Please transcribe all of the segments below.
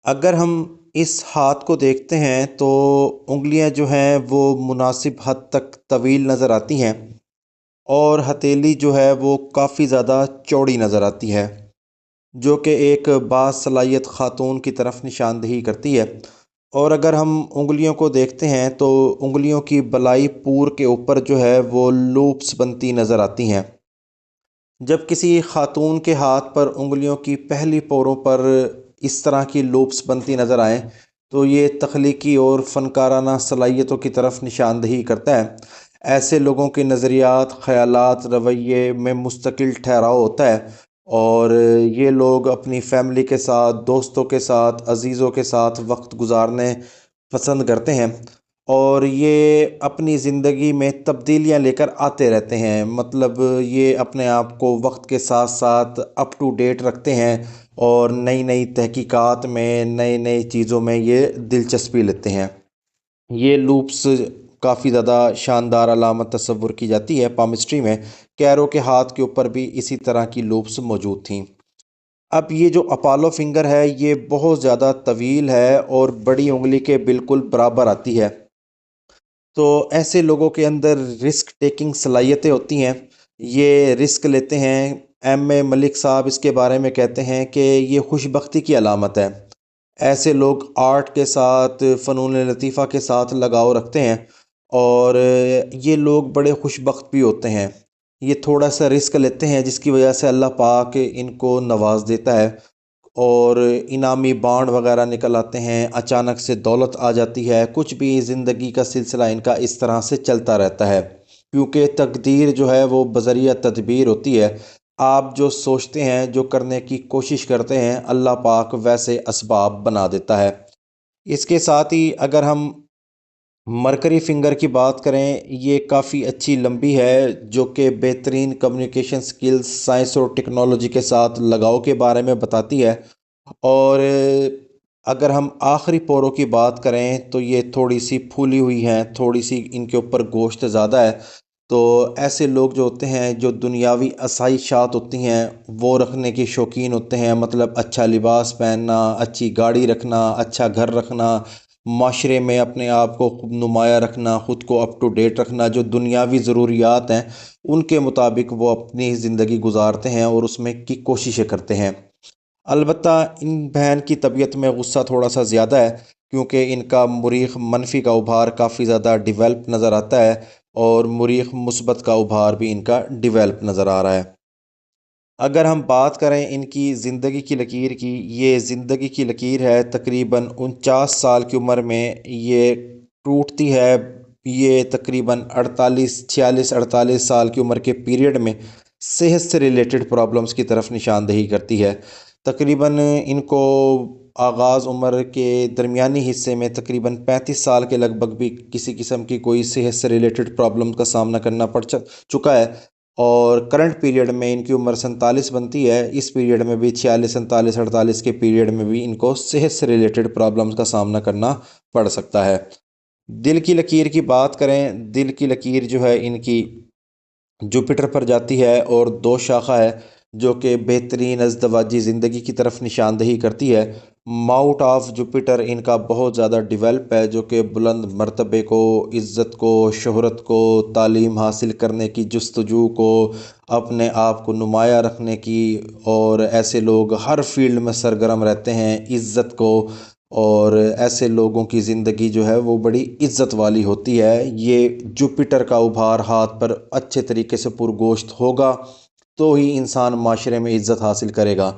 اگر ہم اس ہاتھ کو دیکھتے ہیں تو انگلیاں جو ہیں وہ مناسب حد تک طویل نظر آتی ہیں، اور ہتھیلی جو ہے وہ کافی زیادہ چوڑی نظر آتی ہے، جو کہ ایک باصلاحیت خاتون کی طرف نشاندہی کرتی ہے۔ اور اگر ہم انگلیوں کو دیکھتے ہیں تو انگلیوں کی بلائی پور کے اوپر جو ہے وہ لوپس بنتی نظر آتی ہیں۔ جب کسی خاتون کے ہاتھ پر انگلیوں کی پہلی پوروں پر اس طرح کی لوپس بنتی نظر آئیں تو یہ تخلیقی اور فنکارانہ صلاحیتوں کی طرف نشاندہی کرتا ہے۔ ایسے لوگوں کے نظریات، خیالات، رویے میں مستقل ٹھہراؤ ہوتا ہے، اور یہ لوگ اپنی فیملی کے ساتھ، دوستوں کے ساتھ، عزیزوں کے ساتھ وقت گزارنے پسند کرتے ہیں، اور یہ اپنی زندگی میں تبدیلیاں لے کر آتے رہتے ہیں۔ مطلب یہ اپنے آپ کو وقت کے ساتھ ساتھ اپ ٹو ڈیٹ رکھتے ہیں، اور نئی نئی تحقیقات میں، نئی نئی چیزوں میں یہ دلچسپی لیتے ہیں۔ یہ لوپس کافی زیادہ شاندار علامت تصور کی جاتی ہے پامسٹری میں۔ کیرو کے ہاتھ کے اوپر بھی اسی طرح کی لوپس موجود تھیں۔ اب یہ جو اپالو فنگر ہے یہ بہت زیادہ طویل ہے اور بڑی انگلی کے بالکل برابر آتی ہے، تو ایسے لوگوں کے اندر رسک ٹیکنگ صلاحیتیں ہوتی ہیں، یہ رسک لیتے ہیں۔ ایم اے ملک صاحب اس کے بارے میں کہتے ہیں کہ یہ خوش بختی کی علامت ہے۔ ایسے لوگ آرٹ کے ساتھ، فنون لطیفہ کے ساتھ لگاؤ رکھتے ہیں، اور یہ لوگ بڑے خوش بخت بھی ہوتے ہیں۔ یہ تھوڑا سا رسک لیتے ہیں جس کی وجہ سے اللہ پاک ان کو نواز دیتا ہے، اور انعامی بانڈ وغیرہ نکل آتے ہیں، اچانک سے دولت آ جاتی ہے، کچھ بھی زندگی کا سلسلہ ان کا اس طرح سے چلتا رہتا ہے، کیونکہ تقدیر جو ہے وہ بذریعہ تدبیر ہوتی ہے۔ آپ جو سوچتے ہیں، جو کرنے کی کوشش کرتے ہیں، اللہ پاک ویسے اسباب بنا دیتا ہے۔ اس کے ساتھ ہی اگر ہم مرکری فنگر کی بات کریں، یہ کافی اچھی لمبی ہے، جو کہ بہترین کمیونیکیشن سکلز، سائنس اور ٹیکنالوجی کے ساتھ لگاؤ کے بارے میں بتاتی ہے۔ اور اگر ہم آخری پوروں کی بات کریں تو یہ تھوڑی سی پھولی ہوئی ہیں، تھوڑی سی ان کے اوپر گوشت زیادہ ہے، تو ایسے لوگ جو ہوتے ہیں، جو دنیاوی آسائشات ہوتی ہیں وہ رکھنے کے شوقین ہوتے ہیں، مطلب اچھا لباس پہننا، اچھی گاڑی رکھنا، اچھا گھر رکھنا، معاشرے میں اپنے آپ کو خوب نمایاں رکھنا، خود کو اپ ٹو ڈیٹ رکھنا، جو دنیاوی ضروریات ہیں ان کے مطابق وہ اپنی زندگی گزارتے ہیں اور اس میں کی کوششیں کرتے ہیں۔ البتہ ان بہن کی طبیعت میں غصہ تھوڑا سا زیادہ ہے، کیونکہ ان کا مریخ منفی کا ابھار کافی زیادہ ڈیولپ نظر آتا ہے، اور مریخ مثبت کا ابھار بھی ان کا ڈیولپ نظر آ رہا ہے۔ اگر ہم بات کریں ان کی زندگی کی لکیر کی، یہ زندگی کی لکیر ہے تقریباً 49 سال کی عمر میں یہ ٹوٹتی ہے۔ یہ تقریباً 48 کی عمر کے پیریڈ میں صحت سے ریلیٹڈ پرابلمس کی طرف نشاندہی کرتی ہے۔ تقریباً ان کو آغاز عمر کے درمیانی حصے میں تقریباً 35 سال کے لگ بھگ بھی کسی قسم کی کوئی صحت سے ریلیٹڈ پرابلم کا سامنا کرنا پڑ چکا ہے، اور کرنٹ پیریڈ میں ان کی عمر 47 بنتی ہے۔ اس پیریڈ میں بھی 46، 47، 48 کے پیریڈ میں بھی ان کو صحت سے ریلیٹڈ پرابلمس کا سامنا کرنا پڑ سکتا ہے۔ دل کی لکیر کی بات کریں، دل کی لکیر جو ہے ان کی جوپیٹر پر جاتی ہے، اور 2 شاخہ ہے جو کہ بہترین ازدواجی زندگی کی طرف نشاندہی کرتی ہے۔ ماؤٹ آف جوپیٹر ان کا بہت زیادہ ڈیولپ ہے، جو کہ بلند مرتبے کو، عزت کو، شہرت کو، تعلیم حاصل کرنے کی جستجو کو، اپنے آپ کو نمایاں رکھنے کی، اور ایسے لوگ ہر فیلڈ میں سرگرم رہتے ہیں، عزت کو، اور ایسے لوگوں کی زندگی جو ہے وہ بڑی عزت والی ہوتی ہے۔ یہ جوپیٹر کا ابھار ہاتھ پر اچھے طریقے سے پرگوشت ہوگا تو ہی انسان معاشرے میں عزت حاصل کرے گا۔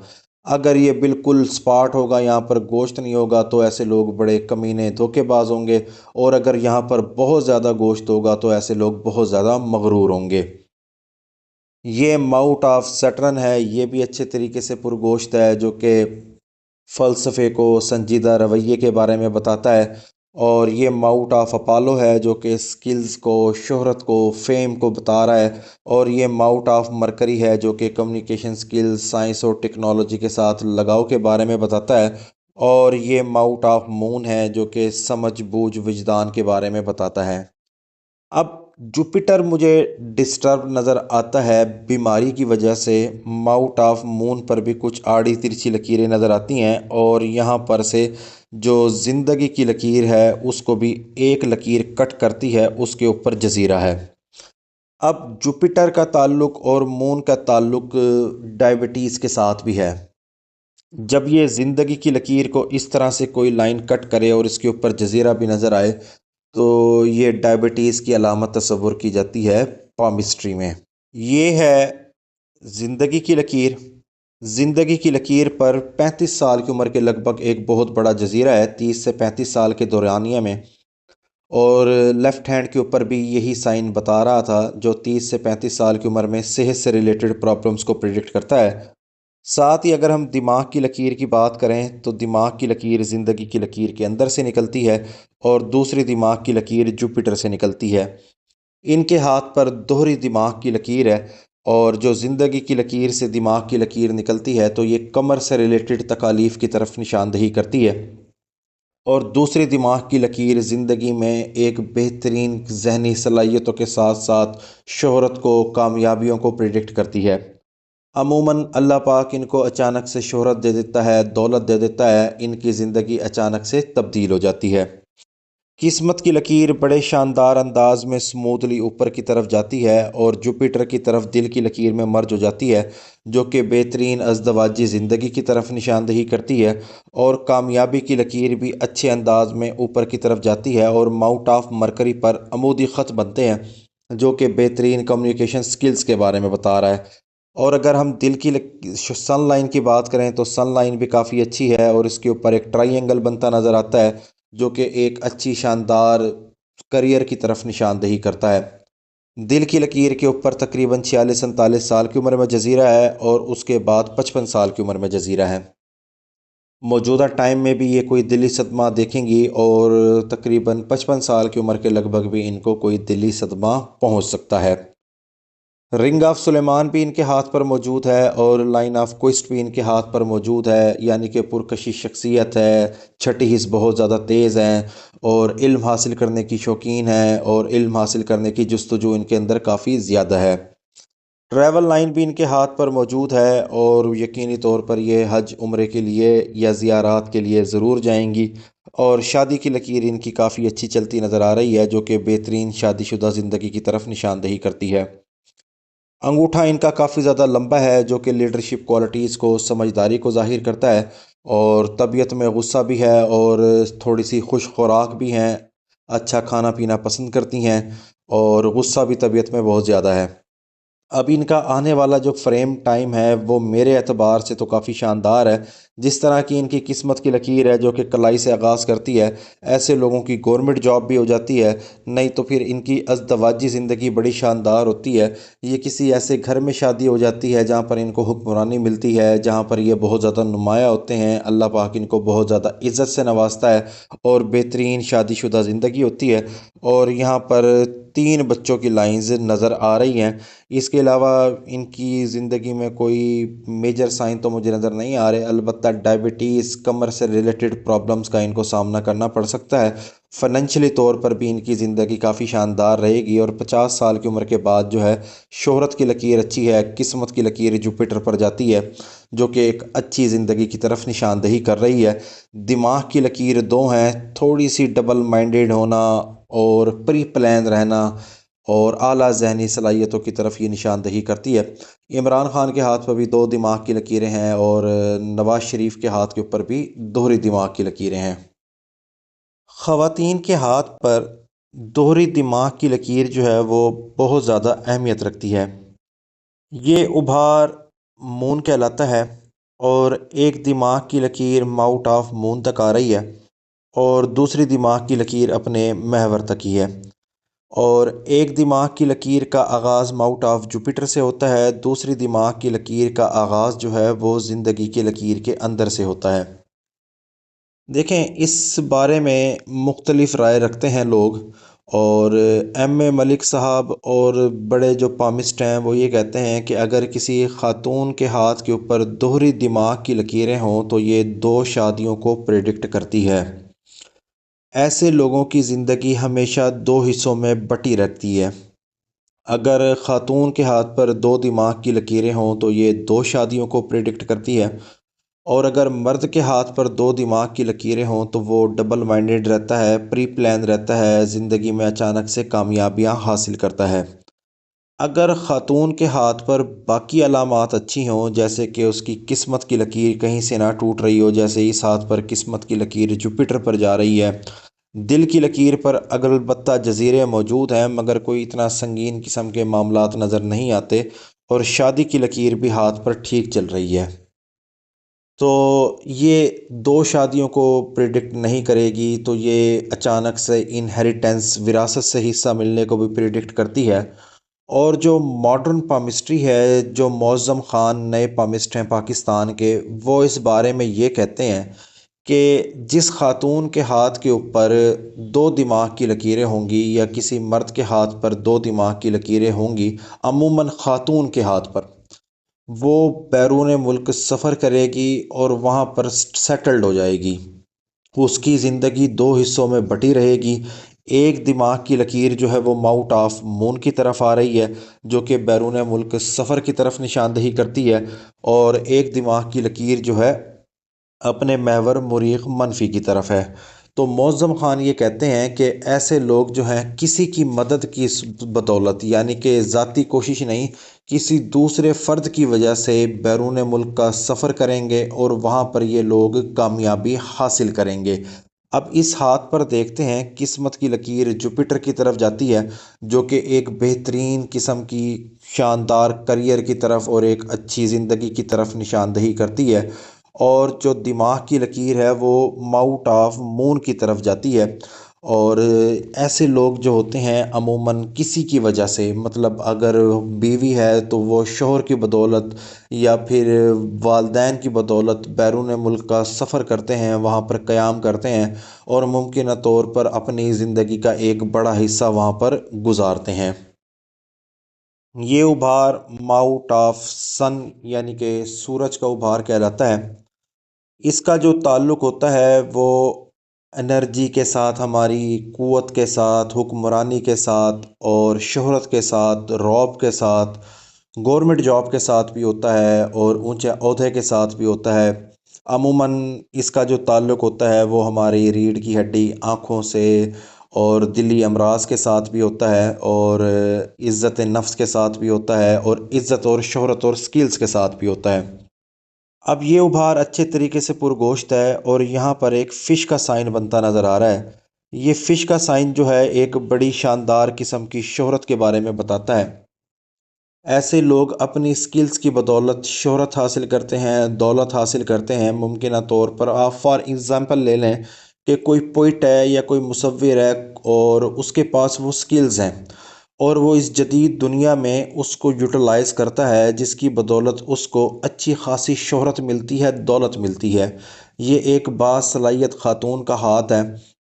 اگر یہ بالکل سپاٹ ہوگا، یہاں پر گوشت نہیں ہوگا، تو ایسے لوگ بڑے کمینے، دھوکے باز ہوں گے، اور اگر یہاں پر بہت زیادہ گوشت ہوگا تو ایسے لوگ بہت زیادہ مغرور ہوں گے۔ یہ ماؤٹ آف سیٹرن ہے، یہ بھی اچھے طریقے سے پرگوشت ہے، جو کہ فلسفے کو، سنجیدہ رویے کے بارے میں بتاتا ہے۔ اور یہ ماؤٹ آف اپالو ہے جو کہ سکلز کو، شہرت کو، فیم کو بتا رہا ہے۔ اور یہ ماؤٹ آف مرکری ہے جو کہ کمیونیکیشن سکلز، سائنس اور ٹیکنالوجی کے ساتھ لگاؤ کے بارے میں بتاتا ہے۔ اور یہ ماؤٹ آف مون ہے جو کہ سمجھ بوجھ وجدان کے بارے میں بتاتا ہے۔ اب جوپیٹر مجھے ڈسٹرب نظر آتا ہے بیماری کی وجہ سے، ماؤٹ آف مون پر بھی کچھ آڑی ترچھی لکیریں نظر آتی ہیں، اور یہاں پر سے جو زندگی کی لکیر ہے اس کو بھی ایک لکیر کٹ کرتی ہے، اس کے اوپر جزیرہ ہے۔ اب جوپیٹر کا تعلق اور مون کا تعلق ڈائبٹیز کے ساتھ بھی ہے۔ جب یہ زندگی کی لکیر کو اس طرح سے کوئی لائن کٹ کرے اور اس کے اوپر جزیرہ بھی نظر آئے تو یہ ڈائبٹیز کی علامت تصور کی جاتی ہے پامسٹری میں۔ یہ ہے زندگی کی لکیر۔ زندگی کی لکیر پر 35 سال کی عمر کے لگ بھگ ایک بہت بڑا جزیرہ ہے 30 سے 35 سال کے دورانیہ میں، اور لیفٹ ہینڈ کے اوپر بھی یہی سائن بتا رہا تھا جو 30 سے 35 سال کی عمر میں صحت سے ریلیٹڈ پرابلمز کو پریڈکٹ کرتا ہے۔ ساتھ ہی اگر ہم دماغ کی لکیر کی بات کریں تو دماغ کی لکیر زندگی کی لکیر کے اندر سے نکلتی ہے، اور دوسری دماغ کی لکیر جوپیٹر سے نکلتی ہے۔ ان کے ہاتھ پر دوہری دماغ کی لکیر ہے، اور جو زندگی کی لکیر سے دماغ کی لکیر نکلتی ہے تو یہ کمر سے ریلیٹڈ تکالیف کی طرف نشاندہی کرتی ہے، اور دوسری دماغ کی لکیر زندگی میں ایک بہترین ذہنی صلاحیتوں کے ساتھ ساتھ شہرت کو، کامیابیوں کو پریڈکٹ کرتی ہے۔ عموماً اللہ پاک ان کو اچانک سے شہرت دے دیتا ہے، دولت دے دیتا ہے، ان کی زندگی اچانک سے تبدیل ہو جاتی ہے۔ قسمت کی لکیر بڑے شاندار انداز میں سموتھلی اوپر کی طرف جاتی ہے، اور جوپیٹر کی طرف دل کی لکیر میں مرج ہو جاتی ہے، جو کہ بہترین ازدواجی زندگی کی طرف نشاندہی کرتی ہے، اور کامیابی کی لکیر بھی اچھے انداز میں اوپر کی طرف جاتی ہے، اور ماؤنٹ آف مرکری پر عمودی خط بنتے ہیں جو کہ بہترین کمیونیکیشن سکلز کے بارے میں بتا رہا ہے۔ اور اگر ہم دل کی سن لائن کی بات کریں تو سن لائن بھی کافی اچھی ہے، اور اس کے اوپر ایک ٹرائی اینگل بنتا نظر آتا ہے جو کہ ایک اچھی شاندار کریئر کی طرف نشاندہی کرتا ہے۔ دل کی لکیر کے اوپر تقریباً 46-47 سال کی عمر میں جزیرہ ہے، اور اس کے بعد 55 سال کی عمر میں جزیرہ ہے۔ موجودہ ٹائم میں بھی یہ کوئی دلی صدمہ دیکھیں گی، اور تقریباً 55 سال کی عمر کے لگ بھگ بھی ان کو کوئی دلی صدمہ پہنچ سکتا ہے۔ رنگ آف سلیمان بھی ان کے ہاتھ پر موجود ہے، اور لائن آف کوئسٹ بھی ان کے ہاتھ پر موجود ہے، یعنی کہ پرکشش شخصیت ہے، چھٹی حس بہت زیادہ تیز ہیں، اور علم حاصل کرنے کی شوقین ہیں، اور علم حاصل کرنے کی جستجو ان کے اندر کافی زیادہ ہے۔ ٹریول لائن بھی ان کے ہاتھ پر موجود ہے، اور یقینی طور پر یہ حج عمرے کے لیے یا زیارات کے لیے ضرور جائیں گی، اور شادی کی لکیر ان کی کافی اچھی چلتی نظر آ رہی ہے جو کہ بہترین شادی شدہ زندگی کی طرف نشاندہی کرتی ہے۔ انگوٹھا ان کا کافی زیادہ لمبا ہے جو کہ لیڈرشپ کوالٹیز کو، سمجھداری کو ظاہر کرتا ہے، اور طبیعت میں غصہ بھی ہے، اور تھوڑی سی خوش خوراک بھی ہیں، اچھا کھانا پینا پسند کرتی ہیں، اور غصہ بھی طبیعت میں بہت زیادہ ہے۔ اب ان کا آنے والا جو فریم ٹائم ہے وہ میرے اعتبار سے تو کافی شاندار ہے۔ جس طرح کی ان کی قسمت کی لکیر ہے جو کہ کلائی سے آغاز کرتی ہے، ایسے لوگوں کی گورنمنٹ جاب بھی ہو جاتی ہے، نہیں تو پھر ان کی ازدواجی زندگی بڑی شاندار ہوتی ہے۔ یہ کسی ایسے گھر میں شادی ہو جاتی ہے جہاں پر ان کو حکمرانی ملتی ہے، جہاں پر یہ بہت زیادہ نمایاں ہوتے ہیں، اللہ پاک ان کو بہت زیادہ عزت سے نوازتا ہے، اور بہترین شادی شدہ زندگی ہوتی ہے، اور یہاں پر 3 بچوں کی لائنز نظر آ رہی ہیں۔ اس کے علاوہ ان کی زندگی میں کوئی میجر سائن تو مجھے نظر نہیں آ رہے، البتہ ڈائبٹیز، کمر سے ریلیٹڈ پرابلمز کا ان کو سامنا کرنا پڑ سکتا ہے۔ فائنینشلی طور پر بھی ان کی زندگی کافی شاندار رہے گی، اور 50 سال کی عمر کے بعد جو ہے شہرت کی لکیر اچھی ہے، قسمت کی لکیر جوپیٹر پر جاتی ہے جو کہ ایک اچھی زندگی کی طرف نشاندہی کر رہی ہے۔ دماغ کی لکیر 2 ہیں، تھوڑی سی ڈبل مائنڈیڈ ہونا اور پری پلان رہنا، اور اعلیٰ ذہنی صلاحیتوں کی طرف یہ نشاندہی کرتی ہے۔ عمران خان کے ہاتھ پر بھی 2 دماغ کی لکیریں ہیں، اور نواز شریف کے ہاتھ کے اوپر بھی دوہری دماغ کی لکیریں ہیں۔ خواتین کے ہاتھ پر دوہری دماغ کی لکیر جو ہے وہ بہت زیادہ اہمیت رکھتی ہے۔ یہ ابھار مون کہلاتا ہے، اور ایک دماغ کی لکیر ماؤٹ آف مون تک آ رہی ہے، اور دوسری دماغ کی لکیر اپنے محور تک ہی ہے، اور ایک دماغ کی لکیر کا آغاز ماؤٹ آف جوپیٹر سے ہوتا ہے، دوسری دماغ کی لکیر کا آغاز جو ہے وہ زندگی کی لکیر کے اندر سے ہوتا ہے۔ دیکھیں، اس بارے میں مختلف رائے رکھتے ہیں لوگ، اور ایم اے ملک صاحب اور بڑے جو پامسٹ ہیں وہ یہ کہتے ہیں کہ اگر کسی خاتون کے ہاتھ کے اوپر دوہری دماغ کی لکیریں ہوں تو یہ 2 شادیوں کو پریڈکٹ کرتی ہے۔ ایسے لوگوں کی زندگی ہمیشہ 2 حصوں میں بٹی رہتی ہے۔ اگر خاتون کے ہاتھ پر دو دماغ کی لکیریں ہوں تو یہ دو شادیوں کو پریڈکٹ کرتی ہے، اور اگر مرد کے ہاتھ پر دو دماغ کی لکیریں ہوں تو وہ ڈبل مائنڈڈ رہتا ہے، پری پلان رہتا ہے، زندگی میں اچانک سے کامیابیاں حاصل کرتا ہے۔ اگر خاتون کے ہاتھ پر باقی علامات اچھی ہوں، جیسے کہ اس کی قسمت کی لکیر کہیں سے نہ ٹوٹ رہی ہو، جیسے اس ہاتھ پر قسمت کی لکیر جوپیٹر پر جا رہی ہے، دل کی لکیر پر اگر البتہ جزیرے موجود ہیں مگر کوئی اتنا سنگین قسم کے معاملات نظر نہیں آتے، اور شادی کی لکیر بھی ہاتھ پر ٹھیک چل رہی ہے، تو یہ دو شادیوں کو پریڈکٹ نہیں کرے گی، تو یہ اچانک سے انہیریٹنس وراثت سے حصہ ملنے کو بھی پریڈکٹ کرتی ہے۔ اور جو ماڈرن پامسٹری ہے، جو معظم خان نئے پامسٹ ہیں پاکستان کے، وہ اس بارے میں یہ کہتے ہیں کہ جس خاتون کے ہاتھ کے اوپر دو دماغ کی لکیریں ہوں گی یا کسی مرد کے ہاتھ پر دو دماغ کی لکیریں ہوں گی، عموماً خاتون کے ہاتھ پر، وہ بیرون ملک سفر کرے گی اور وہاں پر سیٹلڈ ہو جائے گی۔ اس کی زندگی دو حصوں میں بٹی رہے گی۔ ایک دماغ کی لکیر جو ہے وہ ماؤٹ آف مون کی طرف آ رہی ہے، جو کہ بیرون ملک سفر کی طرف نشاندہی کرتی ہے، اور ایک دماغ کی لکیر جو ہے اپنے محور مریخ منفی کی طرف ہے۔ تو معظم خان یہ کہتے ہیں کہ ایسے لوگ جو ہیں کسی کی مدد کی بدولت، یعنی کہ ذاتی کوشش نہیں، کسی دوسرے فرد کی وجہ سے بیرون ملک کا سفر کریں گے اور وہاں پر یہ لوگ کامیابی حاصل کریں گے۔ اب اس ہاتھ پر دیکھتے ہیں، قسمت کی لکیر جوپیٹر کی طرف جاتی ہے، جو کہ ایک بہترین قسم کی شاندار کریئر کی طرف اور ایک اچھی زندگی کی طرف نشاندہی کرتی ہے، اور جو دماغ کی لکیر ہے وہ ماؤٹ آف مون کی طرف جاتی ہے۔ اور ایسے لوگ جو ہوتے ہیں عموماً کسی کی وجہ سے، مطلب اگر بیوی ہے تو وہ شوہر کی بدولت یا پھر والدین کی بدولت بیرون ملک کا سفر کرتے ہیں، وہاں پر قیام کرتے ہیں، اور ممکنہ طور پر اپنی زندگی کا ایک بڑا حصہ وہاں پر گزارتے ہیں۔ یہ ابھار ماؤٹ آف سن یعنی کہ سورج کا ابھار کہلاتا ہے۔ اس کا جو تعلق ہوتا ہے وہ انرجی کے ساتھ، ہماری قوت کے ساتھ، حکمرانی کے ساتھ، اور شہرت کے ساتھ، رعب کے ساتھ، گورنمنٹ جاب کے ساتھ بھی ہوتا ہے، اور اونچے عہدے کے ساتھ بھی ہوتا ہے۔ عموماً اس کا جو تعلق ہوتا ہے وہ ہماری ریڑھ کی ہڈی، آنکھوں سے اور دلی امراض کے ساتھ بھی ہوتا ہے، اور عزت نفس کے ساتھ بھی ہوتا ہے، اور عزت اور شہرت اور سکلز کے ساتھ بھی ہوتا ہے۔ اب یہ ابھار اچھے طریقے سے پرگوشت ہے، اور یہاں پر ایک فش کا سائن بنتا نظر آ رہا ہے۔ یہ فش کا سائن جو ہے ایک بڑی شاندار قسم کی شہرت کے بارے میں بتاتا ہے۔ ایسے لوگ اپنی سکلز کی بدولت شہرت حاصل کرتے ہیں، دولت حاصل کرتے ہیں۔ ممکنہ طور پر آپ فار ایگزامپل لے لیں کہ کوئی پوئٹ ہے یا کوئی مصور ہے، اور اس کے پاس وہ سکلز ہیں، اور وہ اس جدید دنیا میں اس کو یوٹیلائز کرتا ہے، جس کی بدولت اس کو اچھی خاصی شہرت ملتی ہے، دولت ملتی ہے۔ یہ ایک باصلاحیت خاتون کا ہاتھ ہے،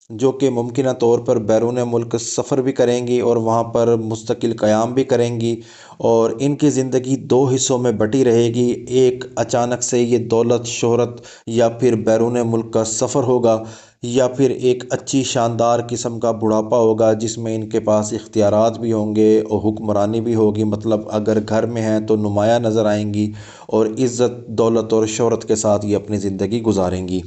جو کہ ممکنہ طور پر بیرون ملک سفر بھی کریں گی اور وہاں پر مستقل قیام بھی کریں گی، اور ان کی زندگی دو حصوں میں بٹی رہے گی۔ ایک اچانک سے یہ دولت، شہرت، یا پھر بیرون ملک کا سفر ہوگا، یا پھر ایک اچھی شاندار قسم کا بڑھاپا ہوگا جس میں ان کے پاس اختیارات بھی ہوں گے اور حکمرانی بھی ہوگی، مطلب اگر گھر میں ہیں تو نمایاں نظر آئیں گی، اور عزت، دولت اور شہرت کے ساتھ یہ اپنی زندگی گزاریں گی۔